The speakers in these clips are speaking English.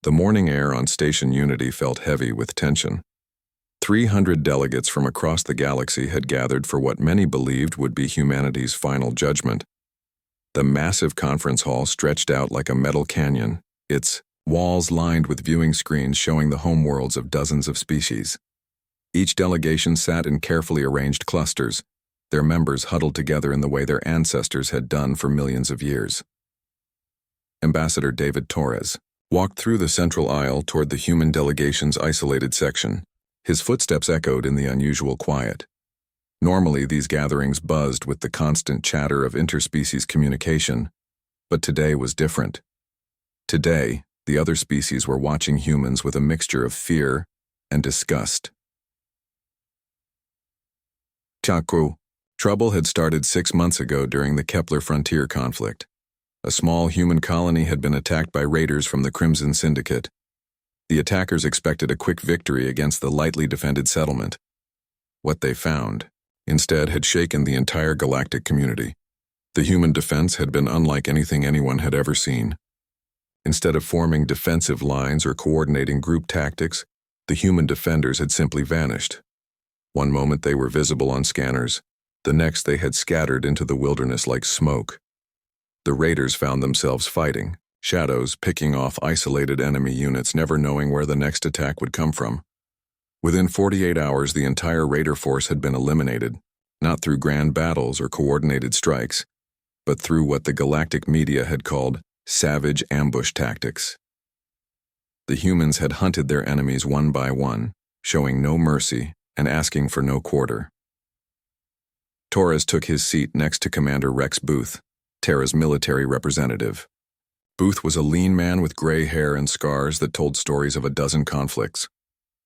The morning air on Station Unity felt heavy with tension. 300 delegates from across the galaxy had gathered for what many believed would be humanity's final judgment. The massive conference hall stretched out like a metal canyon, its walls lined with viewing screens showing the homeworlds of dozens of species. Each delegation sat in carefully arranged clusters, their members huddled together in the way their ancestors had done for millions of years. Ambassador David Torres walked through the central aisle toward the human delegation's isolated section. His footsteps echoed in the unusual quiet. Normally, these gatherings buzzed with the constant chatter of interspecies communication, but today was different. Today, the other species were watching humans with a mixture of fear and disgust. Chaku. Trouble had started 6 months ago during the Kepler frontier conflict. A small human colony had been attacked by raiders from the Crimson Syndicate. The attackers expected a quick victory against the lightly defended settlement. What they found, instead, had shaken the entire galactic community. The human defense had been unlike anything anyone had ever seen. Instead of forming defensive lines or coordinating group tactics, the human defenders had simply vanished. One moment they were visible on scanners, the next they had scattered into the wilderness like smoke. The raiders found themselves fighting, shadows picking off isolated enemy units, never knowing where the next attack would come from. Within 48 hours, the entire raider force had been eliminated, not through grand battles or coordinated strikes, but through what the galactic media had called savage ambush tactics. The humans had hunted their enemies one by one, showing no mercy and asking for no quarter. Torres took his seat next to Commander Rex Booth, Terra's military representative. Booth was a lean man with gray hair and scars that told stories of a dozen conflicts.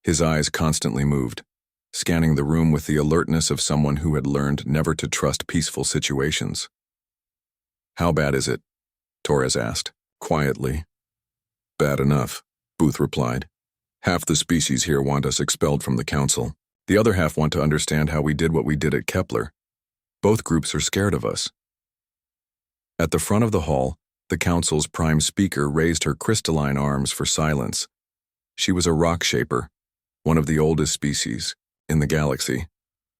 His eyes constantly moved, scanning the room with the alertness of someone who had learned never to trust peaceful situations. "How bad is it?" Torres asked, quietly. "Bad enough," Booth replied. "Half the species here want us expelled from the council. The other half want to understand how we did what we did at Kepler. Both groups are scared of us." At the front of the hall, the council's prime speaker raised her crystalline arms for silence. She was a rock shaper, one of the oldest species in the galaxy,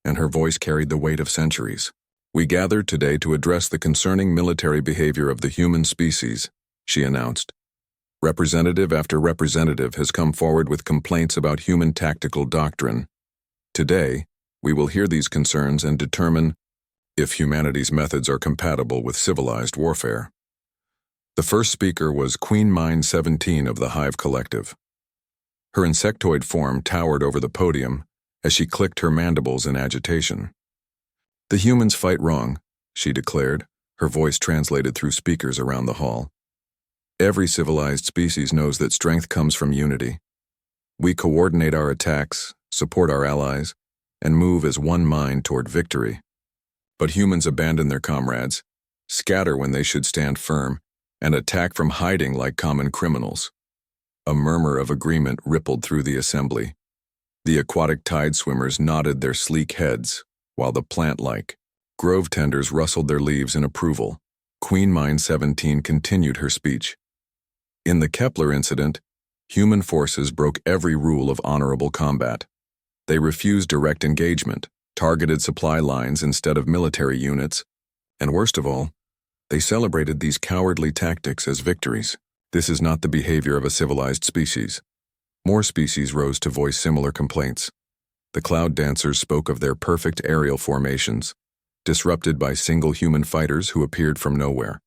and her voice carried the weight of centuries. "We gathered today to address the concerning military behavior of the human species," she announced. "Representative after representative has come forward with complaints about human tactical doctrine. Today, we will hear these concerns and determine if humanity's methods are compatible with civilized warfare." The first speaker was Queen Mind 17 of the Hive Collective. Her insectoid form towered over the podium as she clicked her mandibles in agitation. "The humans fight wrong," she declared, her voice translated through speakers around the hall. "Every civilized species knows that strength comes from unity. We coordinate our attacks, support our allies, and move as one mind toward victory. But humans abandon their comrades, scatter when they should stand firm, and attack from hiding like common criminals." A murmur of agreement rippled through the assembly. The aquatic tide swimmers nodded their sleek heads, while the plant-like grove tenders rustled their leaves in approval. Queen Mind 17 continued her speech. "In the Kepler incident, human forces broke every rule of honorable combat. They refused direct engagement, targeted supply lines instead of military units, and worst of all, they celebrated these cowardly tactics as victories. This is not the behavior of a civilized species." More species rose to voice similar complaints. The cloud dancers spoke of their perfect aerial formations, disrupted by single human fighters who appeared from nowhere.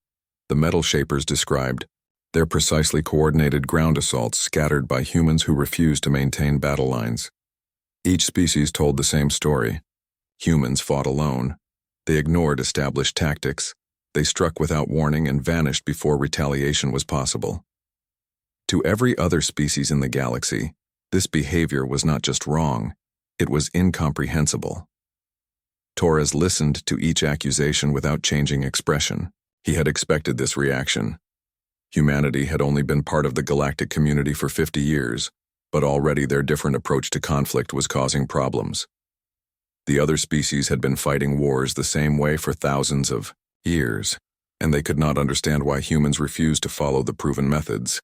The metal shapers described their precisely coordinated ground assaults scattered by humans who refused to maintain battle lines. Each species told the same story. Humans fought alone. They ignored established tactics. They struck without warning and vanished before retaliation was possible. To every other species in the galaxy, this behavior was not just wrong, it was incomprehensible. Torres listened to each accusation without changing expression. He had expected this reaction. Humanity had only been part of the galactic community for 50 years, but already their different approach to conflict was causing problems. The other species had been fighting wars the same way for thousands of years, and they could not understand why humans refused to follow the proven methods.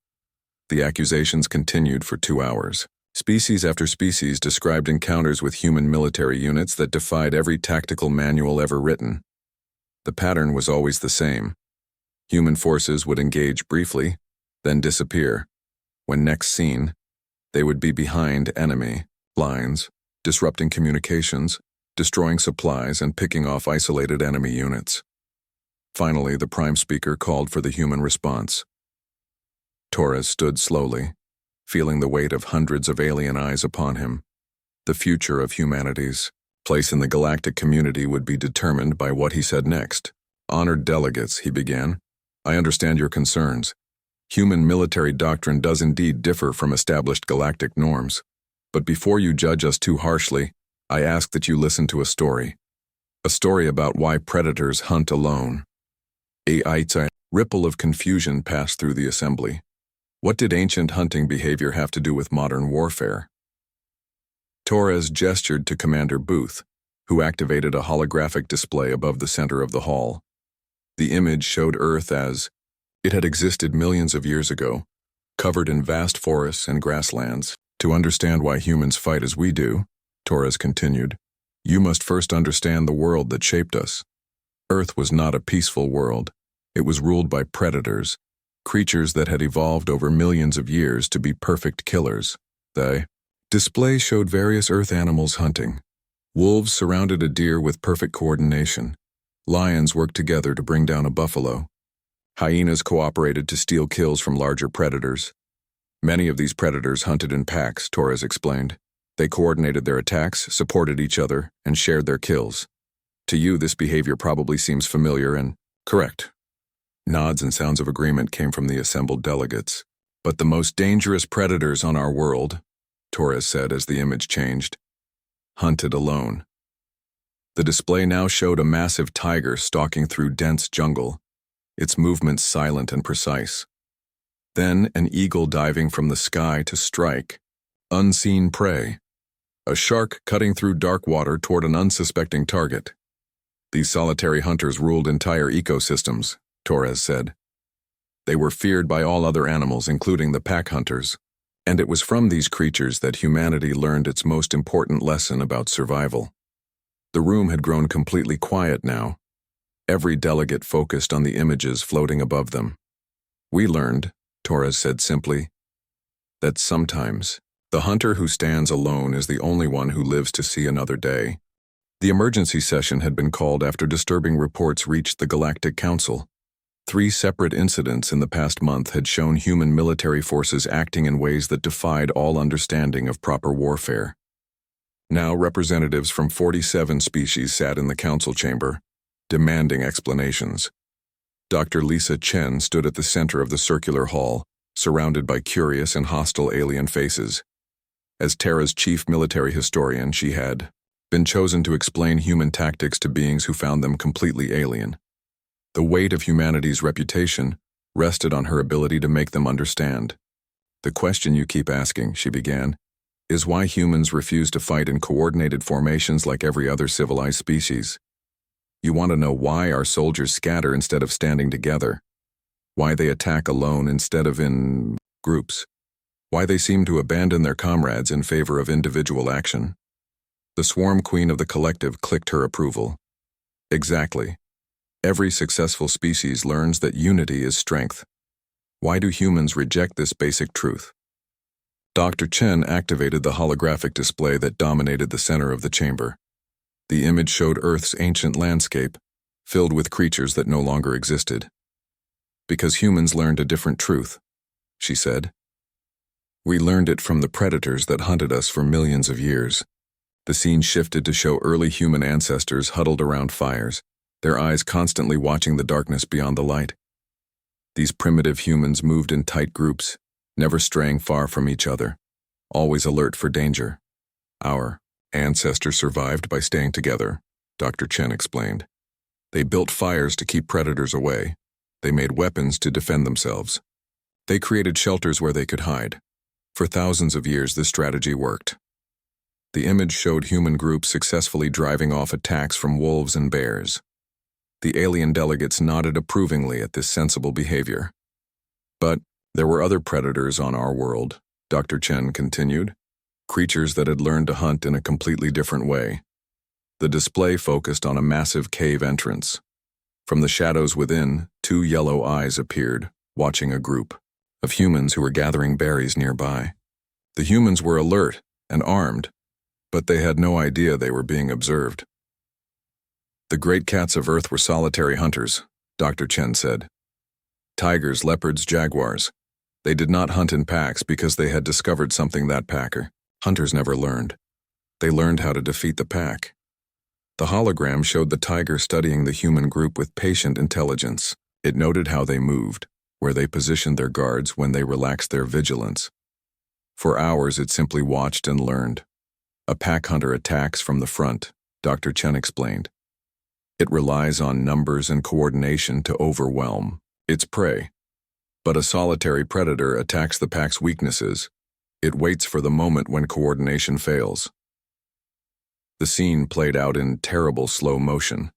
The accusations continued for 2 hours. Species after species described encounters with human military units that defied every tactical manual ever written. The pattern was always the same. Human forces would engage briefly, then disappear. When next seen, they would be behind enemy lines, disrupting communications, destroying supplies, and picking off isolated enemy units. Finally, the Prime Speaker called for the human response. Torres stood slowly, feeling the weight of hundreds of alien eyes upon him. The future of humanity's place in the galactic community would be determined by what he said next. "Honored delegates," he began, "I understand your concerns. Human military doctrine does indeed differ from established galactic norms. But before you judge us too harshly, I ask that you listen to a story. A story about why predators hunt alone." A ripple of confusion passed through the assembly. What did ancient hunting behavior have to do with modern warfare? Torres gestured to Commander Booth, who activated a holographic display above the center of the hall. The image showed Earth as it had existed millions of years ago, covered in vast forests and grasslands. "To understand why humans fight as we do," Torres continued, "you must first understand the world that shaped us. Earth was not a peaceful world. It was ruled by predators, creatures that had evolved over millions of years to be perfect killers. The display showed various Earth animals hunting. Wolves surrounded a deer with perfect coordination. Lions worked together to bring down a buffalo. Hyenas cooperated to steal kills from larger predators. Many of these predators hunted in packs, Torres explained. They coordinated their attacks, supported each other, and shared their kills. To you, this behavior probably seems familiar and correct. Nods and sounds of agreement came from the assembled delegates. "But the most dangerous predators on our world," Torres said as the image changed, "hunted alone." The display now showed a massive tiger stalking through dense jungle, its movements silent and precise. Then an eagle diving from the sky to strike unseen prey. A shark cutting through dark water toward an unsuspecting target. These solitary hunters ruled entire ecosystems, Torres said. They were feared by all other animals, including the pack hunters, and it was from these creatures that humanity learned its most important lesson about survival. The room had grown completely quiet now. Every delegate focused on the images floating above them. "We learned," Torres said simply, "that sometimes the hunter who stands alone is the only one who lives to see another day." The emergency session had been called after disturbing reports reached the Galactic Council. 3 separate incidents in the past month had shown human military forces acting in ways that defied all understanding of proper warfare. Now representatives from 47 species sat in the council chamber, demanding explanations. Dr. Lisa Chen stood at the center of the circular hall, surrounded by curious and hostile alien faces. As Terra's chief military historian, she had been chosen to explain human tactics to beings who found them completely alien. The weight of humanity's reputation rested on her ability to make them understand. "The question you keep asking," she began, "is why humans refuse to fight in coordinated formations like every other civilized species. You want to know why our soldiers scatter instead of standing together, why they attack alone instead of in groups, why they seem to abandon their comrades in favor of individual action." The swarm queen of the collective clicked her approval. "Exactly. Every successful species learns that unity is strength. Why do humans reject this basic truth?" Dr. Chen activated the holographic display that dominated the center of the chamber. The image showed Earth's ancient landscape, filled with creatures that no longer existed. "Because humans learned a different truth," she said. "We learned it from the predators that hunted us for millions of years." The scene shifted to show early human ancestors huddled around fires, their eyes constantly watching the darkness beyond the light. These primitive humans moved in tight groups, never straying far from each other, always alert for danger. "Our ancestors survived by staying together," Dr. Chen explained. "They built fires to keep predators away. They made weapons to defend themselves. They created shelters where they could hide. For thousands of years, this strategy worked." The image showed human groups successfully driving off attacks from wolves and bears. The alien delegates nodded approvingly at this sensible behavior. "But There were other predators on our world, Dr. Chen continued, creatures that had learned to hunt in a completely different way. The display focused on a massive cave entrance. From the shadows within, two yellow eyes appeared, watching a group of humans who were gathering berries nearby. The humans were alert and armed, but they had no idea they were being observed. The great cats of Earth were solitary hunters, Dr. Chen said. Tigers, leopards, jaguars. They did not hunt in packs because they had discovered something that hunters never learned. They learned how to defeat the pack. The hologram showed the tiger studying the human group with patient intelligence. It noted how they moved, where they positioned their guards when they relaxed their vigilance. For hours it simply watched and learned. A pack hunter attacks from the front, Dr. Chen explained. It relies on numbers and coordination to overwhelm its prey. But a solitary predator attacks the pack's weaknesses. It waits for the moment when coordination fails. The scene played out in terrible slow motion.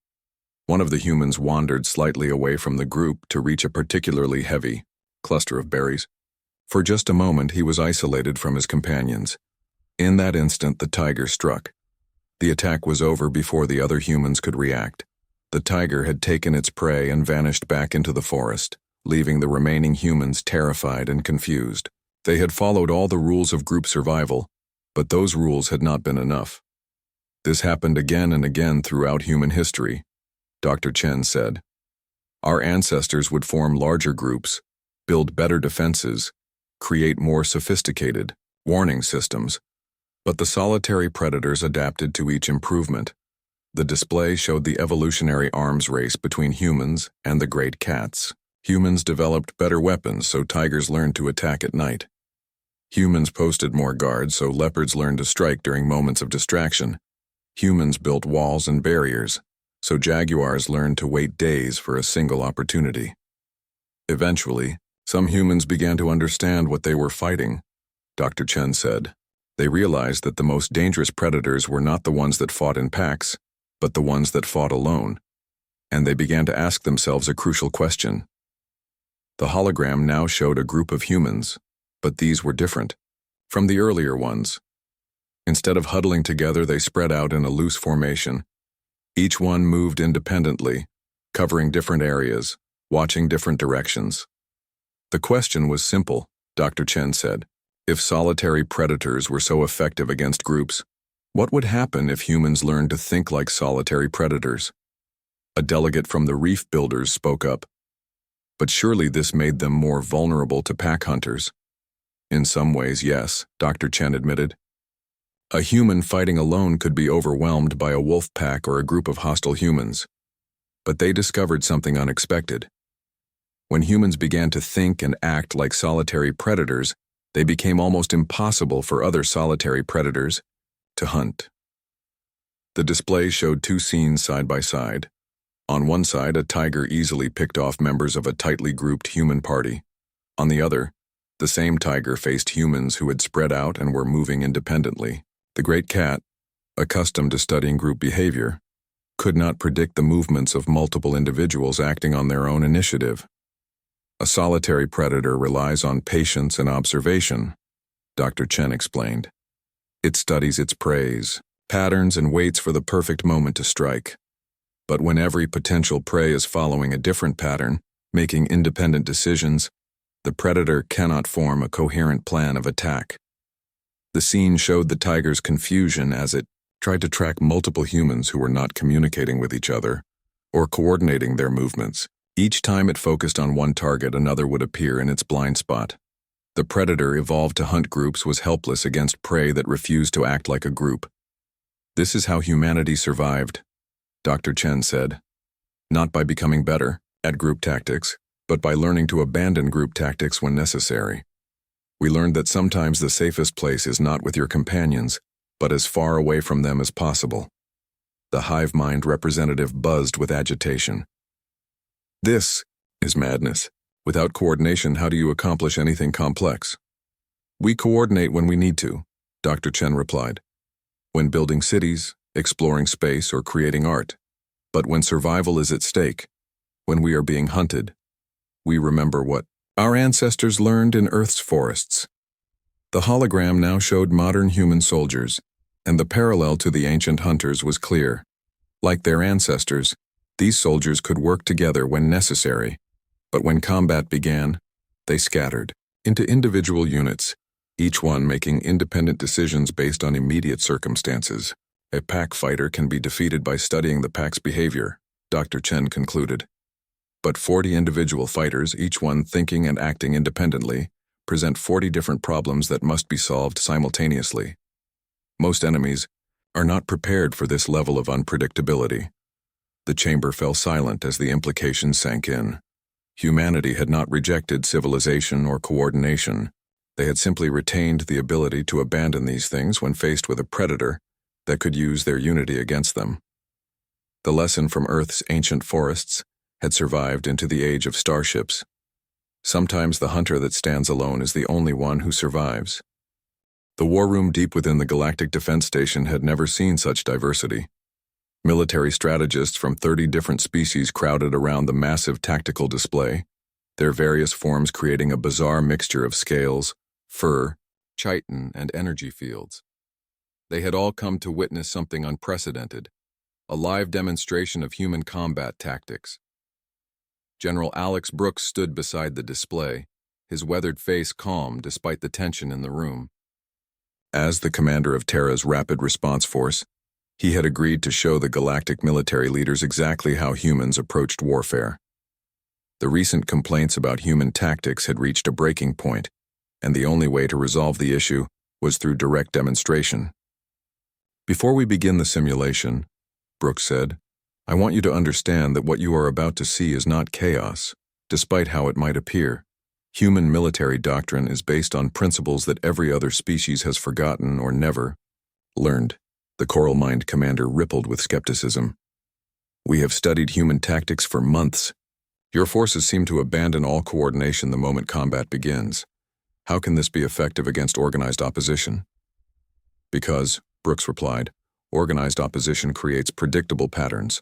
One of the humans wandered slightly away from the group to reach a particularly heavy cluster of berries. For just a moment he was isolated from his companions. In that instant the tiger struck. The attack was over before the other humans could react. The tiger had taken its prey and vanished back into the forest, leaving the remaining humans terrified and confused. They had followed all the rules of group survival, but those rules had not been enough. This happened again and again throughout human history, Dr. Chen said. Our ancestors would form larger groups, build better defenses, create more sophisticated warning systems, but the solitary predators adapted to each improvement. The display showed the evolutionary arms race between humans and the great cats. Humans developed better weapons so tigers learned to attack at night. Humans posted more guards so leopards learned to strike during moments of distraction. Humans built walls and barriers so jaguars learned to wait days for a single opportunity. Eventually, some humans began to understand what they were fighting, Dr. Chen said. They realized that the most dangerous predators were not the ones that fought in packs, but the ones that fought alone. And they began to ask themselves a crucial question. The hologram now showed a group of humans, but these were different from the earlier ones. Instead of huddling together, they spread out in a loose formation. Each one moved independently, covering different areas, watching different directions. The question was simple, Dr. Chen said. If solitary predators were so effective against groups, what would happen if humans learned to think like solitary predators? A delegate from the reef builders spoke up. But surely this made them more vulnerable to pack hunters. In some ways, yes, Dr. Chen admitted. A human fighting alone could be overwhelmed by a wolf pack or a group of hostile humans. But they discovered something unexpected. When humans began to think and act like solitary predators, they became almost impossible for other solitary predators to hunt. The display showed two scenes side by side. On one side, a tiger easily picked off members of a tightly grouped human party. On the other, the same tiger faced humans who had spread out and were moving independently. The great cat, accustomed to studying group behavior, could not predict the movements of multiple individuals acting on their own initiative. A solitary predator relies on patience and observation, Dr. Chen explained. It studies its preys, patterns, and waits for the perfect moment to strike. But when every potential prey is following a different pattern, making independent decisions, the predator cannot form a coherent plan of attack. The scene showed the tiger's confusion as it tried to track multiple humans who were not communicating with each other or coordinating their movements. Each time it focused on one target, another would appear in its blind spot. The predator evolved to hunt groups was helpless against prey that refused to act like a group. This is how humanity survived, Dr. Chen said. Not by becoming better at group tactics, but by learning to abandon group tactics when necessary. We learned that sometimes the safest place is not with your companions, but as far away from them as possible. The hive mind representative buzzed with agitation. This is madness. Without coordination, how do you accomplish anything complex? We coordinate when we need to, Dr. Chen replied. When building cities, exploring space, or creating art. But when survival is at stake, when we are being hunted, we remember what Our ancestors learned in Earth's forests. The hologram now showed modern human soldiers, and the parallel to the ancient hunters was clear. Like their ancestors, these soldiers could work together when necessary, but when combat began, they scattered into individual units, each one making independent decisions based on immediate circumstances. A pack fighter can be defeated by studying the pack's behavior, Dr. Chen concluded. But 40 individual fighters, each one thinking and acting independently, present 40 different problems that must be solved simultaneously. Most enemies are not prepared for this level of unpredictability. The chamber fell silent as the implications sank in. Humanity had not rejected civilization or coordination. They had simply retained the ability to abandon these things when faced with a predator that could use their unity against them. The lesson from Earth's ancient forests had survived into the age of starships. Sometimes the hunter that stands alone is the only one who survives. The war room deep within the Galactic Defense Station had never seen such diversity. Military strategists from 30 different species crowded around the massive tactical display, their various forms creating a bizarre mixture of scales, fur, chitin, and energy fields. They had all come to witness something unprecedented, a live demonstration of human combat tactics. General Alex Brooks stood beside the display, his weathered face calm despite the tension in the room. As the commander of Terra's Rapid Response Force, he had agreed to show the galactic military leaders exactly how humans approached warfare. The recent complaints about human tactics had reached a breaking point, and the only way to resolve the issue was through direct demonstration. Before we begin the simulation, Brooks said, I want you to understand that what you are about to see is not chaos, despite how it might appear. Human military doctrine is based on principles that every other species has forgotten or never learned. The Coral Mind commander rippled with skepticism. We have studied human tactics for months. Your forces seem to abandon all coordination the moment combat begins. How can this be effective against organized opposition? Because, Brooks replied, organized opposition creates predictable patterns,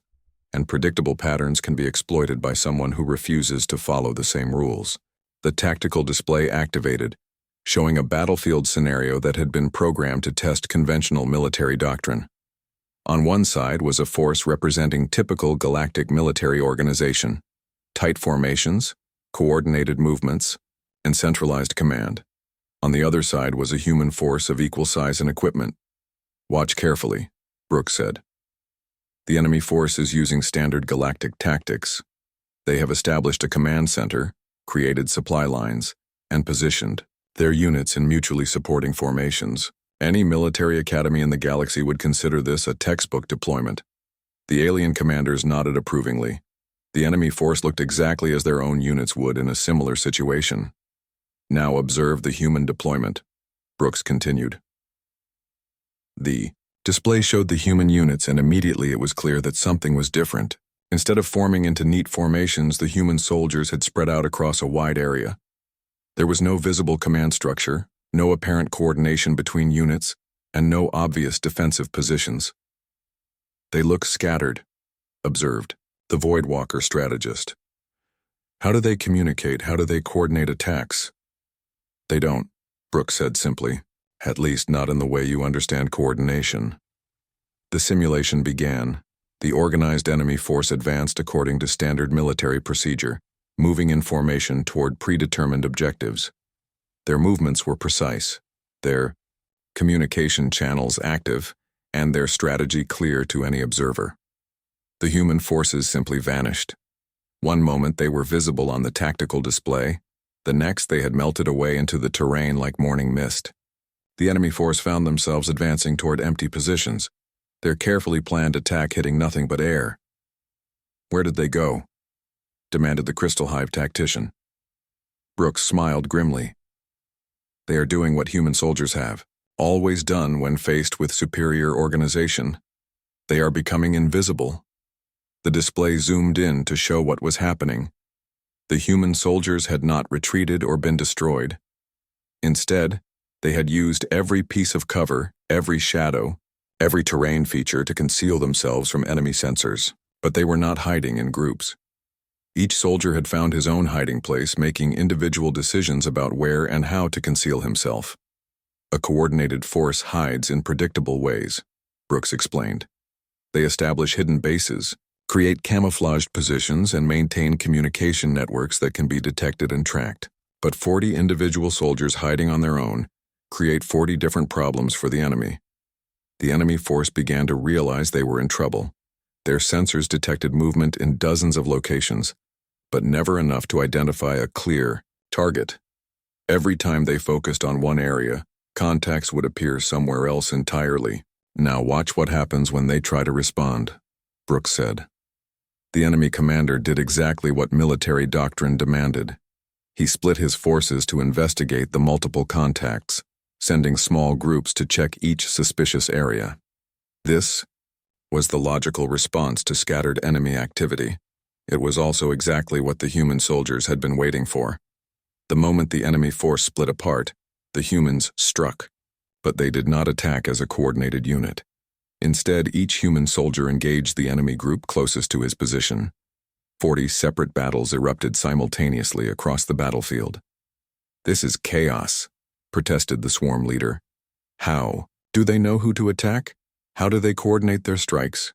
and predictable patterns can be exploited by someone who refuses to follow the same rules. The tactical display activated, showing a battlefield scenario that had been programmed to test conventional military doctrine. On one side was a force representing typical galactic military organization, tight formations, coordinated movements, and centralized command. On the other side was a human force of equal size and equipment. Watch carefully, Brooks said. The enemy force is using standard galactic tactics. They have established a command center, created supply lines, and positioned their units in mutually supporting formations. Any military academy in the galaxy would consider this a textbook deployment. The alien commanders nodded approvingly. The enemy force looked exactly as their own units would in a similar situation. Now observe the human deployment, Brooks continued. The display showed the human units, and immediately it was clear that something was different. Instead of forming into neat formations, the human soldiers had spread out across a wide area. There was no visible command structure, no apparent coordination between units, and no obvious defensive positions. They look scattered, observed the Voidwalker strategist. How do they communicate? How do they coordinate attacks? They don't, Brooks said simply. At least not in the way you understand coordination. The simulation began. The organized enemy force advanced according to standard military procedure, moving in formation toward predetermined objectives. Their movements were precise, their communication channels active, and their strategy clear to any observer. The human forces simply vanished. One moment they were visible on the tactical display, the next they had melted away into the terrain like morning mist. The enemy force found themselves advancing toward empty positions, their carefully planned attack hitting nothing but air. Where did they go? Demanded the Crystal Hive tactician. Brooks smiled grimly. They are doing what human soldiers have always done when faced with superior organization. They are becoming invisible. The display zoomed in to show what was happening. The human soldiers had not retreated or been destroyed. Instead, they had used every piece of cover, every shadow, every terrain feature to conceal themselves from enemy sensors, but they were not hiding in groups. Each soldier had found his own hiding place, making individual decisions about where and how to conceal himself. A coordinated force hides in predictable ways, Brooks explained. They establish hidden bases, create camouflaged positions, and maintain communication networks that can be detected and tracked. But 40 individual soldiers hiding on their own create 40 different problems for the enemy. The enemy force began to realize they were in trouble. Their sensors detected movement in dozens of locations, but never enough to identify a clear target. Every time they focused on one area, contacts would appear somewhere else entirely. Now watch what happens when they try to respond, Brooks said. The enemy commander did exactly what military doctrine demanded. He split his forces to investigate the multiple contacts, sending small groups to check each suspicious area. This was the logical response to scattered enemy activity. It was also exactly what the human soldiers had been waiting for. The moment the enemy force split apart, the humans struck, but they did not attack as a coordinated unit. Instead, each human soldier engaged the enemy group closest to his position. 40 separate battles erupted simultaneously across the battlefield. "This is chaos," protested the swarm leader. "How? Do they know who to attack? How do they coordinate their strikes?"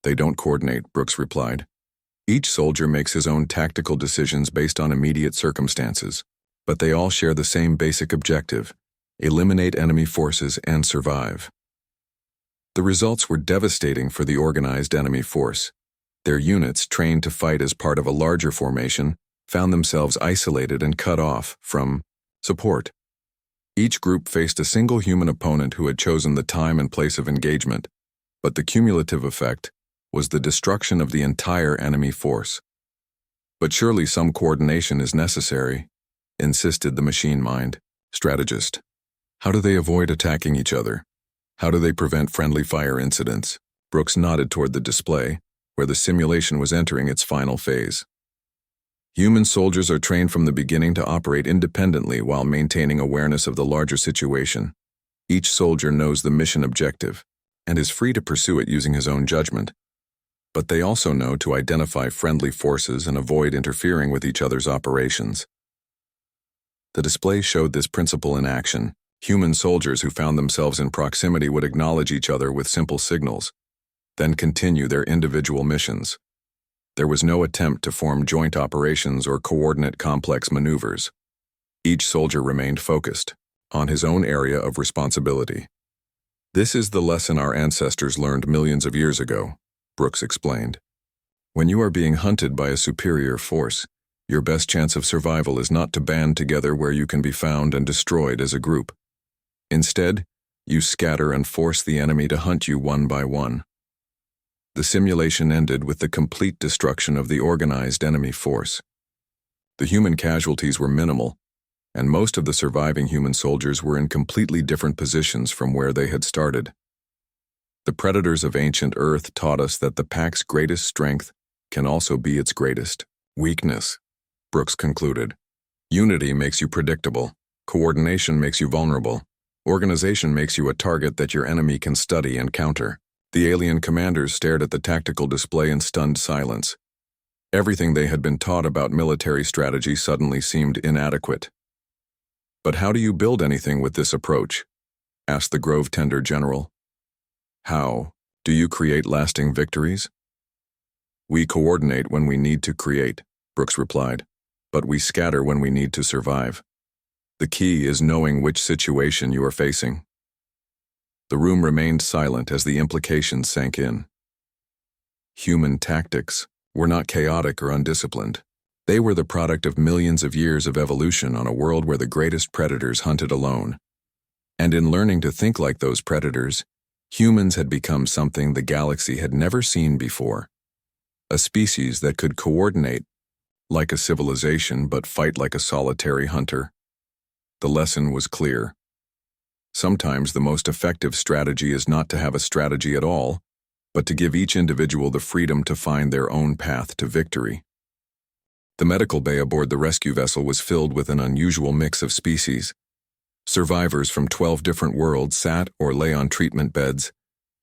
"They don't coordinate," Brooks replied. "Each soldier makes his own tactical decisions based on immediate circumstances, but they all share the same basic objective: eliminate enemy forces and survive." The results were devastating for the organized enemy force. Their units, trained to fight as part of a larger formation, found themselves isolated and cut off from support. Each group faced a single human opponent who had chosen the time and place of engagement, but the cumulative effect was the destruction of the entire enemy force. "But surely some coordination is necessary," insisted the machine mind strategist. "How do they avoid attacking each other? How do they prevent friendly fire incidents?" Brooks nodded toward the display, where the simulation was entering its final phase. "Human soldiers are trained from the beginning to operate independently while maintaining awareness of the larger situation. Each soldier knows the mission objective and is free to pursue it using his own judgment. But they also know to identify friendly forces and avoid interfering with each other's operations." The display showed this principle in action. Human soldiers who found themselves in proximity would acknowledge each other with simple signals, then continue their individual missions. There was no attempt to form joint operations or coordinate complex maneuvers. Each soldier remained focused on his own area of responsibility. "This is the lesson our ancestors learned millions of years ago," Brooks explained. "When you are being hunted by a superior force, your best chance of survival is not to band together where you can be found and destroyed as a group. Instead, you scatter and force the enemy to hunt you one by one." The simulation ended with the complete destruction of the organized enemy force. The human casualties were minimal, and most of the surviving human soldiers were in completely different positions from where they had started. The predators of ancient Earth taught us that the pack's greatest strength can also be its greatest weakness, Brooks concluded. "Unity makes you predictable. Coordination makes you vulnerable. Organization makes you a target that your enemy can study and counter." The alien commanders stared at the tactical display in stunned silence. Everything they had been taught about military strategy suddenly seemed inadequate. "But how do you build anything with this approach?" asked the Grove Tender General. "How do you create lasting victories?" "We coordinate when we need to create," Brooks replied, "but we scatter when we need to survive. The key is knowing which situation you are facing." The room remained silent as the implications sank in. Human tactics were not chaotic or undisciplined. They were the product of millions of years of evolution on a world where the greatest predators hunted alone. And in learning to think like those predators, humans had become something the galaxy had never seen before. A species that could coordinate like a civilization but fight like a solitary hunter. The lesson was clear. Sometimes the most effective strategy is not to have a strategy at all, but to give each individual the freedom to find their own path to victory. The medical bay aboard the rescue vessel was filled with an unusual mix of species. Survivors from 12 different worlds sat or lay on treatment beds,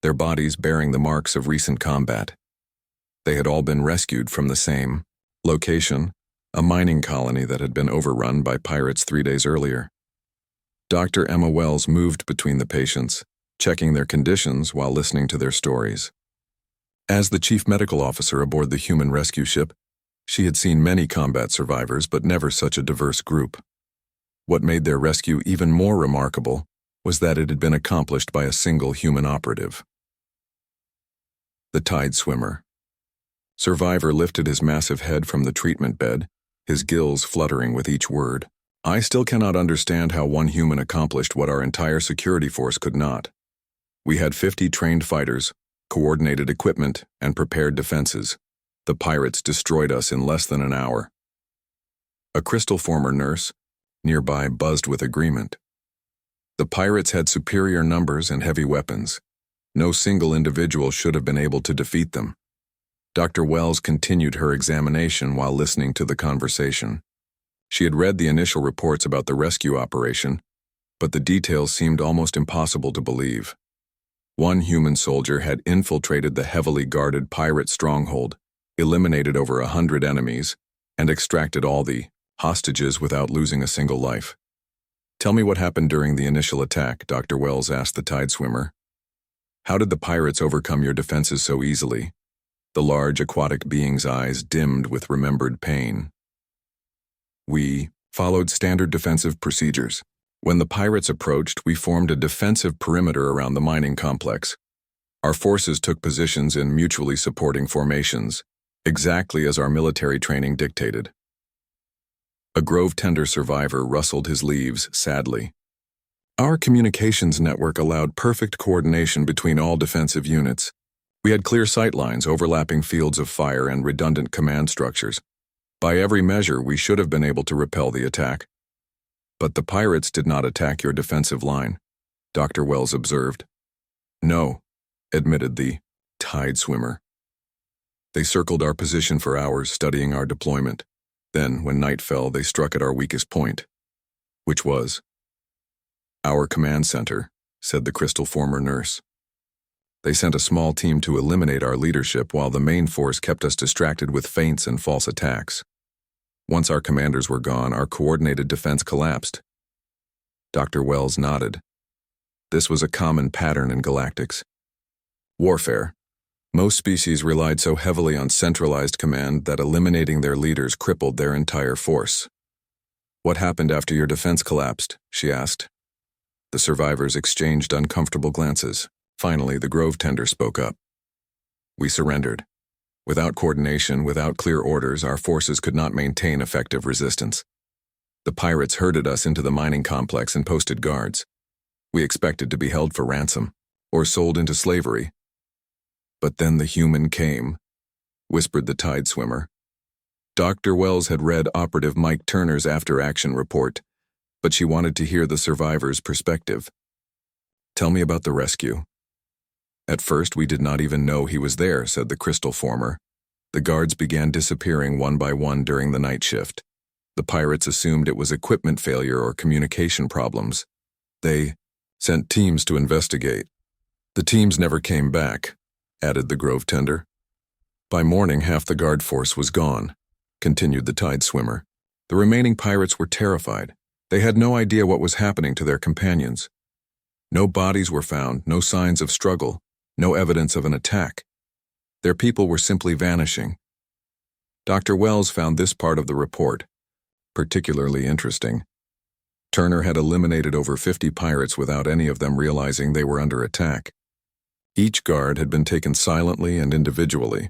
their bodies bearing the marks of recent combat. They had all been rescued from the same Location: a mining colony that had been overrun by pirates 3 days earlier. Dr. Emma Wells moved between the patients, checking their conditions while listening to their stories. As the chief medical officer aboard the human rescue ship, she had seen many combat survivors but never such a diverse group. What made their rescue even more remarkable was that it had been accomplished by a single human operative. The tide swimmer. Survivor lifted his massive head from the treatment bed, his gills fluttering with each word. I still cannot understand how one human accomplished what our entire security force could not. We had 50 trained fighters, coordinated equipment, and prepared defenses. The pirates destroyed us in less than an hour. A crystal former nurse, nearby, buzzed with agreement. The pirates had superior numbers and heavy weapons. No single individual should have been able to defeat them. Dr. Wells continued her examination while listening to the conversation. She had read the initial reports about the rescue operation, but the details seemed almost impossible to believe. One human soldier had infiltrated the heavily guarded pirate stronghold, eliminated over 100 enemies, and extracted all the hostages without losing a single life. Tell me what happened during the initial attack, Dr. Wells asked the tide swimmer. How did the pirates overcome your defenses so easily? The large aquatic being's eyes dimmed with remembered pain. We followed standard defensive procedures. When the pirates approached, we formed a defensive perimeter around the mining complex. Our forces took positions in mutually supporting formations, exactly as our military training dictated. A grove tender survivor rustled his leaves sadly. Our communications network allowed perfect coordination between all defensive units. We had clear sight lines, overlapping fields of fire, and redundant command structures. By every measure, we should have been able to repel the attack. But the pirates did not attack your defensive line, Dr. Wells observed. No, admitted the tide swimmer. They circled our position for hours, studying our deployment. Then, when night fell, they struck at our weakest point, which was our command center, said the crystal former nurse. They sent a small team to eliminate our leadership while the main force kept us distracted with feints and false attacks. Once our commanders were gone, our coordinated defense collapsed. Dr. Wells nodded. This was a common pattern in galactics warfare. Most species relied so heavily on centralized command that eliminating their leaders crippled their entire force. What happened after your defense collapsed? She asked. The survivors exchanged uncomfortable glances. Finally, the grove tender spoke up. We surrendered. Without coordination, without clear orders, our forces could not maintain effective resistance. The pirates herded us into the mining complex and posted guards. We expected to be held for ransom, or sold into slavery. But then the human came, whispered the tide swimmer. Dr. Wells had read Operative Mike Turner's after-action report, but she wanted to hear the survivor's perspective. Tell me about the rescue. At first, we did not even know he was there, said the crystal former. The guards began disappearing one by one during the night shift. The pirates assumed it was equipment failure or communication problems. They sent teams to investigate. The teams never came back, added the grove tender. By morning, half the guard force was gone, continued the tide swimmer. The remaining pirates were terrified. They had no idea what was happening to their companions. No bodies were found, no signs of struggle. No evidence of an attack. Their people were simply vanishing. Dr. Wells found this part of the report particularly interesting. Turner had eliminated over 50 pirates without any of them realizing they were under attack. Each guard had been taken silently and individually,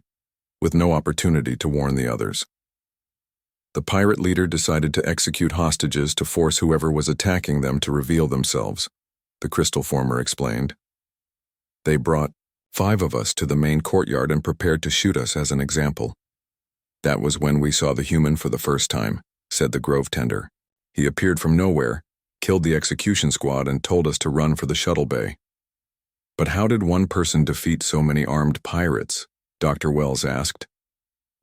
with no opportunity to warn the others. The pirate leader decided to execute hostages to force whoever was attacking them to reveal themselves, the crystal former explained. They brought 5 of us to the main courtyard and prepared to shoot us as an example. That was when we saw the human for the first time, said the grove tender. He appeared from nowhere, killed the execution squad, and told us to run for the shuttle bay. But how did one person defeat so many armed pirates? Dr. Wells asked.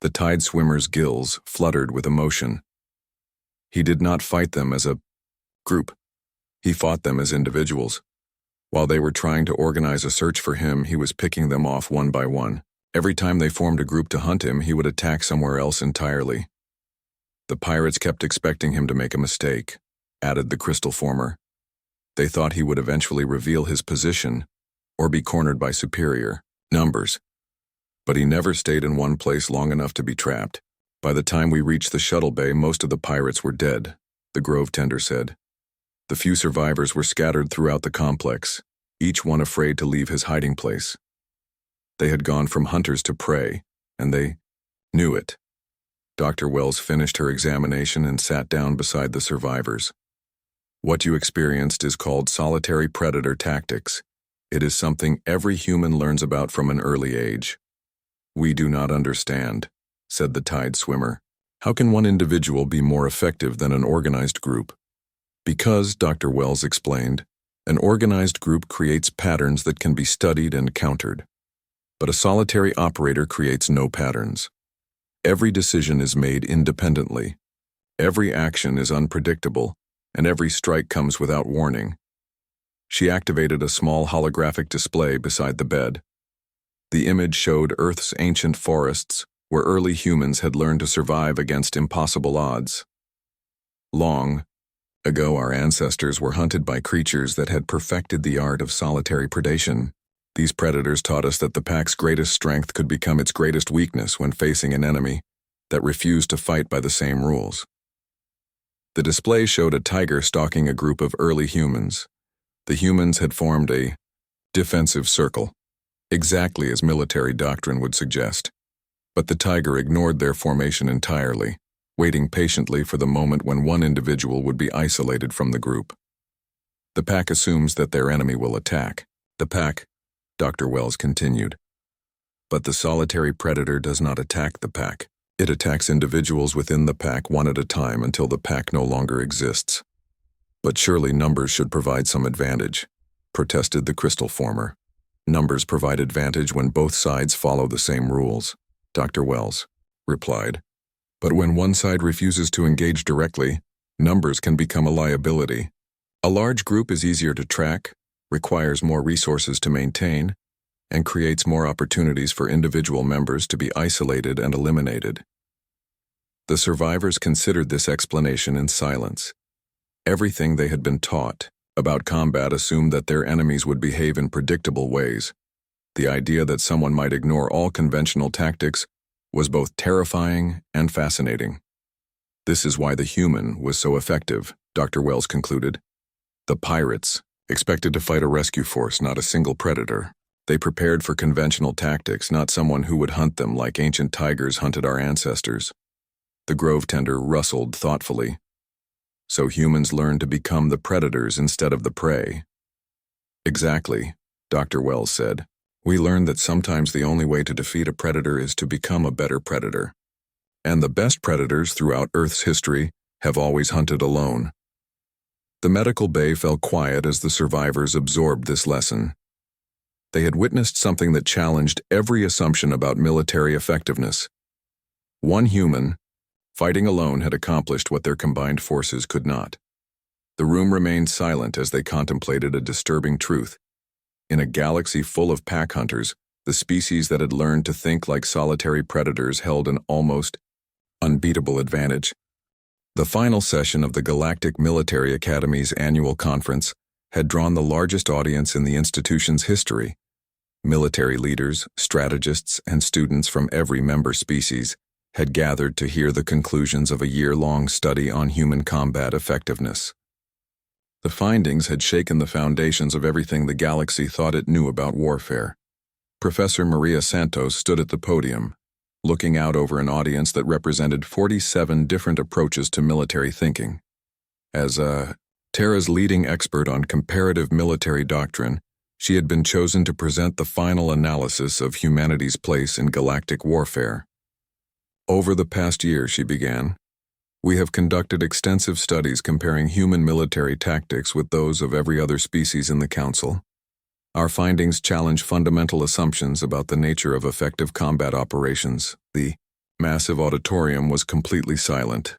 The tide swimmer's gills fluttered with emotion. He did not fight them as a group. He fought them as individuals. While they were trying to organize a search for him, he was picking them off one by one, Every time they formed a group to hunt him, he would attack somewhere else entirely. The pirates kept expecting him to make a mistake, added the crystal former. They thought he would eventually reveal his position or be cornered by superior numbers. But he never stayed in one place long enough to be trapped. By the time we reached the shuttle bay, most of the pirates were dead, the grove tender said. The few survivors were scattered throughout the complex, each one afraid to leave his hiding place. They had gone from hunters to prey, and they knew it. Dr. Wells finished her examination and sat down beside the survivors. What you experienced is called solitary predator tactics. It is something every human learns about from an early age. We do not understand, said the tide swimmer. How can one individual be more effective than an organized group? Because, Dr. Wells explained, an organized group creates patterns that can be studied and countered. But a solitary operator creates no patterns. Every decision is made independently. Every action is unpredictable, and every strike comes without warning. She activated a small holographic display beside the bed. The image showed Earth's ancient forests, where early humans had learned to survive against impossible odds. Long ago, our ancestors were hunted by creatures that had perfected the art of solitary predation. These predators taught us that the pack's greatest strength could become its greatest weakness when facing an enemy that refused to fight by the same rules. The display showed a tiger stalking a group of early humans. The humans had formed a defensive circle, exactly as military doctrine would suggest. But the tiger ignored their formation entirely, waiting patiently for the moment when one individual would be isolated from the group. The pack assumes that their enemy will attack. The pack, Dr. Wells continued. But the solitary predator does not attack the pack. It attacks individuals within the pack one at a time until the pack no longer exists. But surely numbers should provide some advantage, protested the crystal former. Numbers provide advantage when both sides follow the same rules, Dr. Wells replied. But when one side refuses to engage directly, numbers can become a liability. A large group is easier to track, requires more resources to maintain, and creates more opportunities for individual members to be isolated and eliminated. The survivors considered this explanation in silence. Everything they had been taught about combat assumed that their enemies would behave in predictable ways. The idea that someone might ignore all conventional tactics was both terrifying and fascinating. This is why the human was so effective, Dr. Wells concluded. The pirates expected to fight a rescue force, not a single predator. They prepared for conventional tactics, not someone who would hunt them like ancient tigers hunted our ancestors. The grove tender rustled thoughtfully. So humans learned to become the predators instead of the prey. Exactly, Dr. Wells said. We learned that sometimes the only way to defeat a predator is to become a better predator. And the best predators throughout Earth's history have always hunted alone. The medical bay fell quiet as the survivors absorbed this lesson. They had witnessed something that challenged every assumption about military effectiveness. One human, fighting alone, had accomplished what their combined forces could not. The room remained silent as they contemplated a disturbing truth. In a galaxy full of pack hunters, the species that had learned to think like solitary predators held an almost unbeatable advantage. The final session of the Galactic Military Academy's annual conference had drawn the largest audience in the institution's history. Military leaders, strategists, and students from every member species had gathered to hear the conclusions of a year-long study on human combat effectiveness. The findings had shaken the foundations of everything the galaxy thought it knew about warfare. Professor Maria Santos stood at the podium, looking out over an audience that represented 47 different approaches to military thinking. As Terra's leading expert on comparative military doctrine, she had been chosen to present the final analysis of humanity's place in galactic warfare. Over the past year, she began, we have conducted extensive studies comparing human military tactics with those of every other species in the Council. Our findings challenge fundamental assumptions about the nature of effective combat operations. The massive auditorium was completely silent.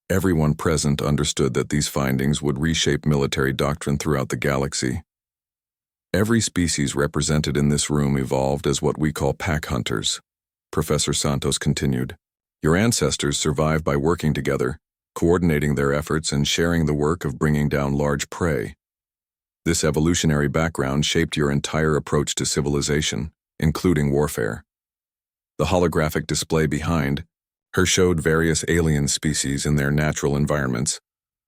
Everyone present understood that these findings would reshape military doctrine throughout the galaxy. Every species represented in this room evolved as what we call pack hunters, Professor Santos continued. Your ancestors survived by working together, coordinating their efforts and sharing the work of bringing down large prey. This evolutionary background shaped your entire approach to civilization, including warfare. The holographic display behind her showed various alien species in their natural environments,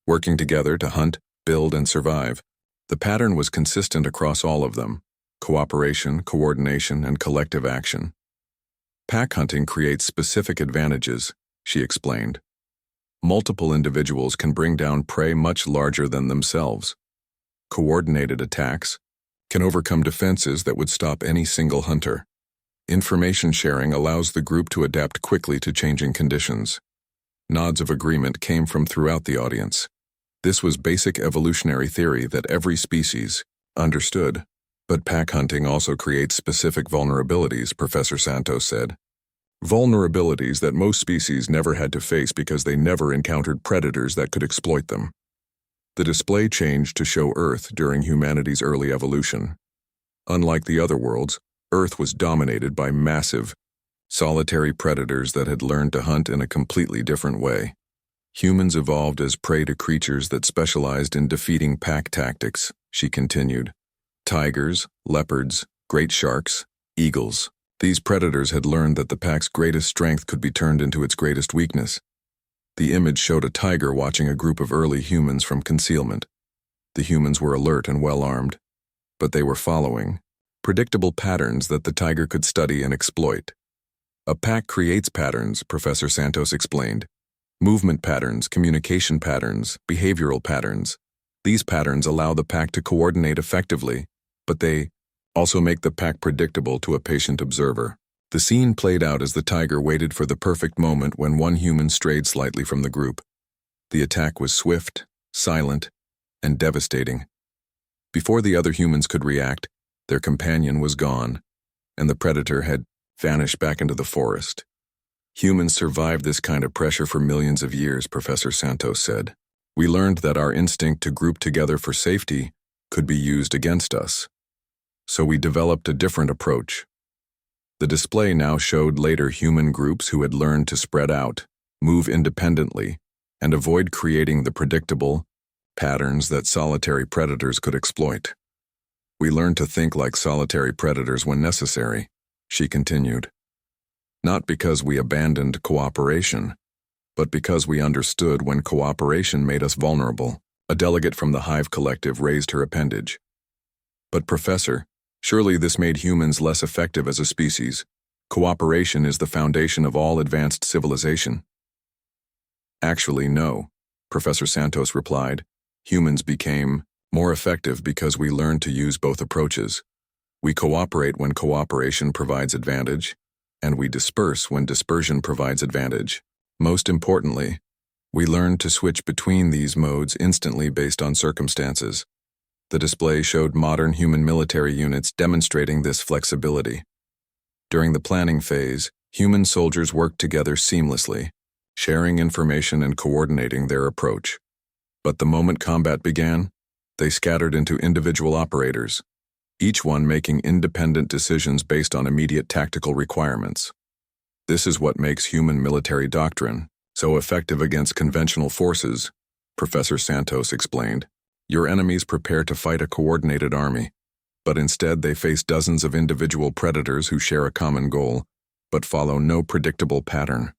working together to hunt, build, and survive. The pattern was consistent across all of them: cooperation, coordination, and collective action. Pack hunting creates specific advantages, she explained. Multiple individuals can bring down prey much larger than themselves. Coordinated attacks can overcome defenses that would stop any single hunter. Information sharing allows the group to adapt quickly to changing conditions. Nods of agreement came from throughout the audience. This was basic evolutionary theory that every species understood. But pack hunting also creates specific vulnerabilities, Professor Santos said. Vulnerabilities that most species never had to face because they never encountered predators that could exploit them. The display changed to show Earth during humanity's early evolution. Unlike the other worlds, Earth was dominated by massive, solitary predators that had learned to hunt in a completely different way. Humans evolved as prey to creatures that specialized in defeating pack tactics, she continued. Tigers, leopards, great sharks, eagles. These predators had learned that the pack's greatest strength could be turned into its greatest weakness. The image showed a tiger watching a group of early humans from concealment. The humans were alert and well-armed, but they were following predictable patterns that the tiger could study and exploit. A pack creates patterns, Professor Santos explained. Movement patterns, communication patterns, behavioral patterns. These patterns allow the pack to coordinate effectively, but they also make the pack predictable to a patient observer. The scene played out as the tiger waited for the perfect moment when one human strayed slightly from the group. The attack was swift, silent, and devastating. Before the other humans could react, their companion was gone, and the predator had vanished back into the forest. Humans survived this kind of pressure for millions of years, Professor Santos said. We learned that our instinct to group together for safety could be used against us. So we developed a different approach. The display now showed later human groups who had learned to spread out, move independently, and avoid creating the predictable patterns that solitary predators could exploit. We learned to think like solitary predators when necessary, she continued. Not because we abandoned cooperation, but because we understood when cooperation made us vulnerable. A delegate from the Hive Collective raised her appendage. But Professor, surely this made humans less effective as a species. Cooperation is the foundation of all advanced civilization. Actually, no, Professor Santos replied. Humans became more effective because we learned to use both approaches. We cooperate when cooperation provides advantage, and we disperse when dispersion provides advantage. Most importantly, we learned to switch between these modes instantly based on circumstances. The display showed modern human military units demonstrating this flexibility. During the planning phase, human soldiers worked together seamlessly, sharing information and coordinating their approach. But the moment combat began, they scattered into individual operators, each one making independent decisions based on immediate tactical requirements. This is what makes human military doctrine so effective against conventional forces, Professor Santos explained. Your enemies prepare to fight a coordinated army, but instead they face dozens of individual predators who share a common goal, but follow no predictable pattern.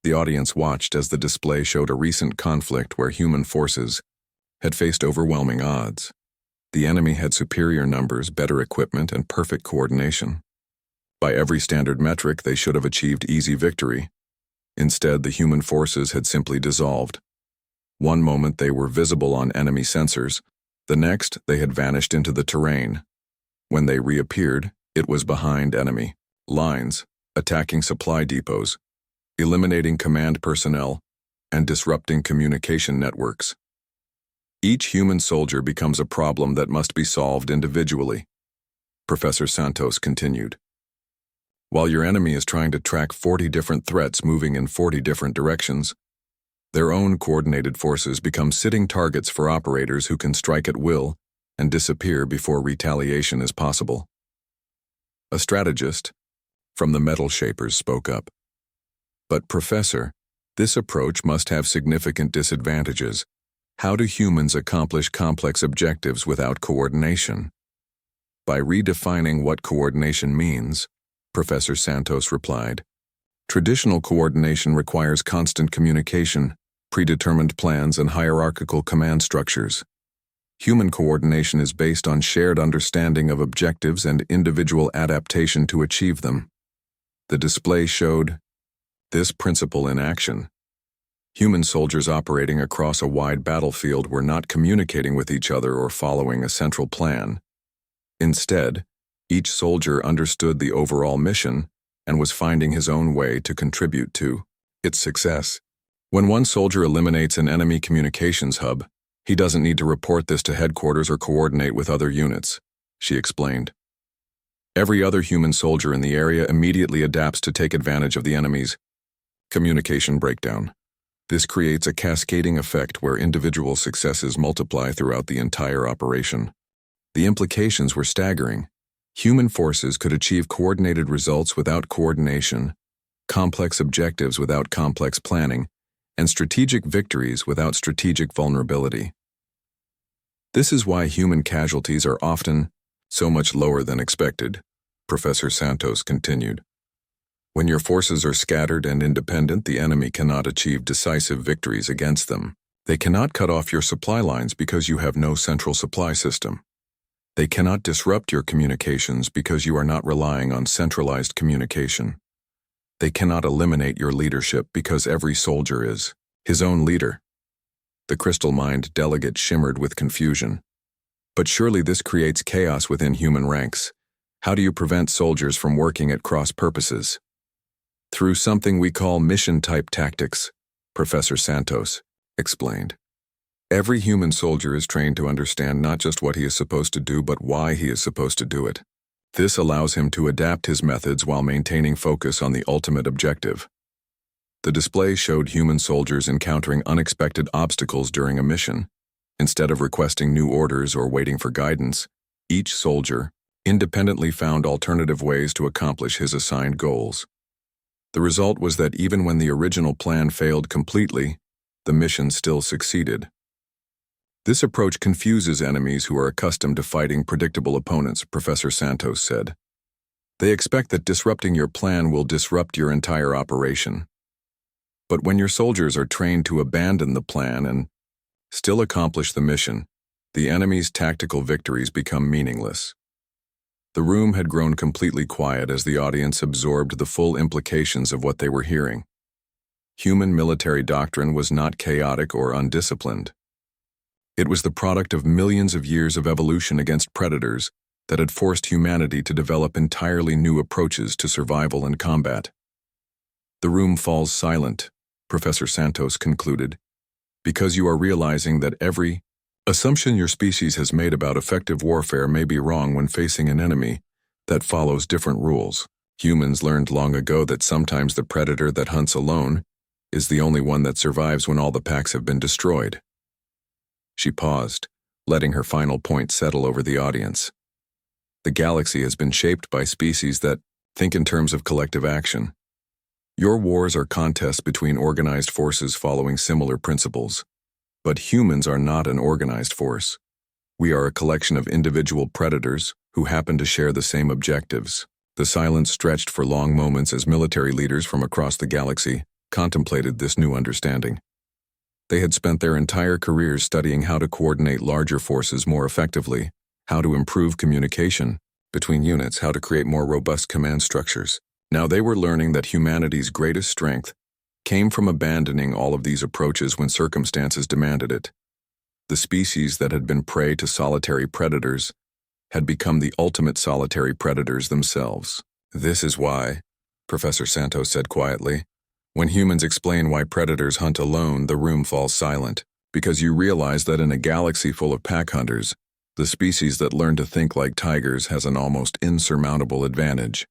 The audience watched as the display showed a recent conflict where human forces had faced overwhelming odds. The enemy had superior numbers, better equipment, and perfect coordination. By every standard metric, they should have achieved easy victory. Instead, the human forces had simply dissolved. One moment they were visible on enemy sensors, the next they had vanished into the terrain. When they reappeared, it was behind enemy lines, attacking supply depots, eliminating command personnel, and disrupting communication networks. Each human soldier becomes a problem that must be solved individually, Professor Santos continued. While your enemy is trying to track 40 different threats moving in 40 different directions, their own coordinated forces become sitting targets for operators who can strike at will and disappear before retaliation is possible. A strategist from the Metal Shapers spoke up. But Professor, this approach must have significant disadvantages. How do humans accomplish complex objectives without coordination? By redefining what coordination means, Professor Santos replied, traditional coordination requires constant communication, predetermined plans, and hierarchical command structures. Human coordination is based on shared understanding of objectives and individual adaptation to achieve them. The display showed this principle in action. Human soldiers operating across a wide battlefield were not communicating with each other or following a central plan. Instead, each soldier understood the overall mission and was finding his own way to contribute to its success. When one soldier eliminates an enemy communications hub, he doesn't need to report this to headquarters or coordinate with other units, she explained. Every other human soldier in the area immediately adapts to take advantage of the enemy's communication breakdown. This creates a cascading effect where individual successes multiply throughout the entire operation. The implications were staggering. Human forces could achieve coordinated results without coordination, complex objectives without complex planning, and strategic victories without strategic vulnerability. This is why human casualties are often so much lower than expected, Professor Santos continued. When your forces are scattered and independent, the enemy cannot achieve decisive victories against them. They cannot cut off your supply lines because you have no central supply system. They cannot disrupt your communications because you are not relying on centralized communication. They cannot eliminate your leadership because every soldier is his own leader. The crystal mind delegate shimmered with confusion. But surely this creates chaos within human ranks. How do you prevent soldiers from working at cross purposes? Through something we call mission-type tactics, Professor Santos explained. Every human soldier is trained to understand not just what he is supposed to do, but why he is supposed to do it. This allows him to adapt his methods while maintaining focus on the ultimate objective. The display showed human soldiers encountering unexpected obstacles during a mission. Instead of requesting new orders or waiting for guidance, each soldier independently found alternative ways to accomplish his assigned goals. The result was that even when the original plan failed completely, the mission still succeeded. This approach confuses enemies who are accustomed to fighting predictable opponents, Professor Santos said. They expect that disrupting your plan will disrupt your entire operation. But when your soldiers are trained to abandon the plan and still accomplish the mission, the enemy's tactical victories become meaningless. The room had grown completely quiet as the audience absorbed the full implications of what they were hearing. Human military doctrine was not chaotic or undisciplined. It was the product of millions of years of evolution against predators that had forced humanity to develop entirely new approaches to survival and combat. The room falls silent, Professor Santos concluded, because you are realizing that every assumption your species has made about effective warfare may be wrong when facing an enemy that follows different rules. Humans learned long ago that sometimes the predator that hunts alone is the only one that survives when all the packs have been destroyed. She paused, letting her final point settle over the audience. The galaxy has been shaped by species that think in terms of collective action. Your wars are contests between organized forces following similar principles. But humans are not an organized force. We are a collection of individual predators who happen to share the same objectives. The silence stretched for long moments as military leaders from across the galaxy contemplated this new understanding. They had spent their entire careers studying how to coordinate larger forces more effectively, how to improve communication between units, how to create more robust command structures. Now they were learning that humanity's greatest strength came from abandoning all of these approaches when circumstances demanded it. The species that had been prey to solitary predators had become the ultimate solitary predators themselves. This is why, Professor Santos said quietly, when humans explain why predators hunt alone, the room falls silent, because you realize that in a galaxy full of pack hunters, the species that learn to think like tigers has an almost insurmountable advantage.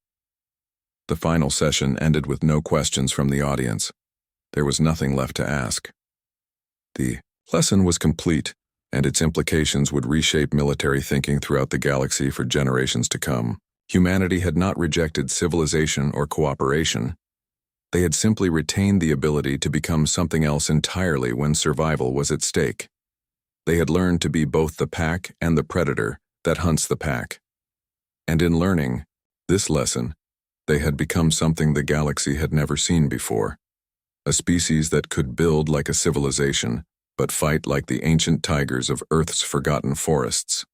The final session ended with no questions from the audience. There was nothing left to ask. The lesson was complete, and its implications would reshape military thinking throughout the galaxy for generations to come. Humanity had not rejected civilization or cooperation. They had simply retained the ability to become something else entirely when survival was at stake. They had learned to be both the pack and the predator that hunts the pack. And in learning this lesson, they had become something the galaxy had never seen before. A species that could build like a civilization, but fight like the ancient tigers of Earth's forgotten forests.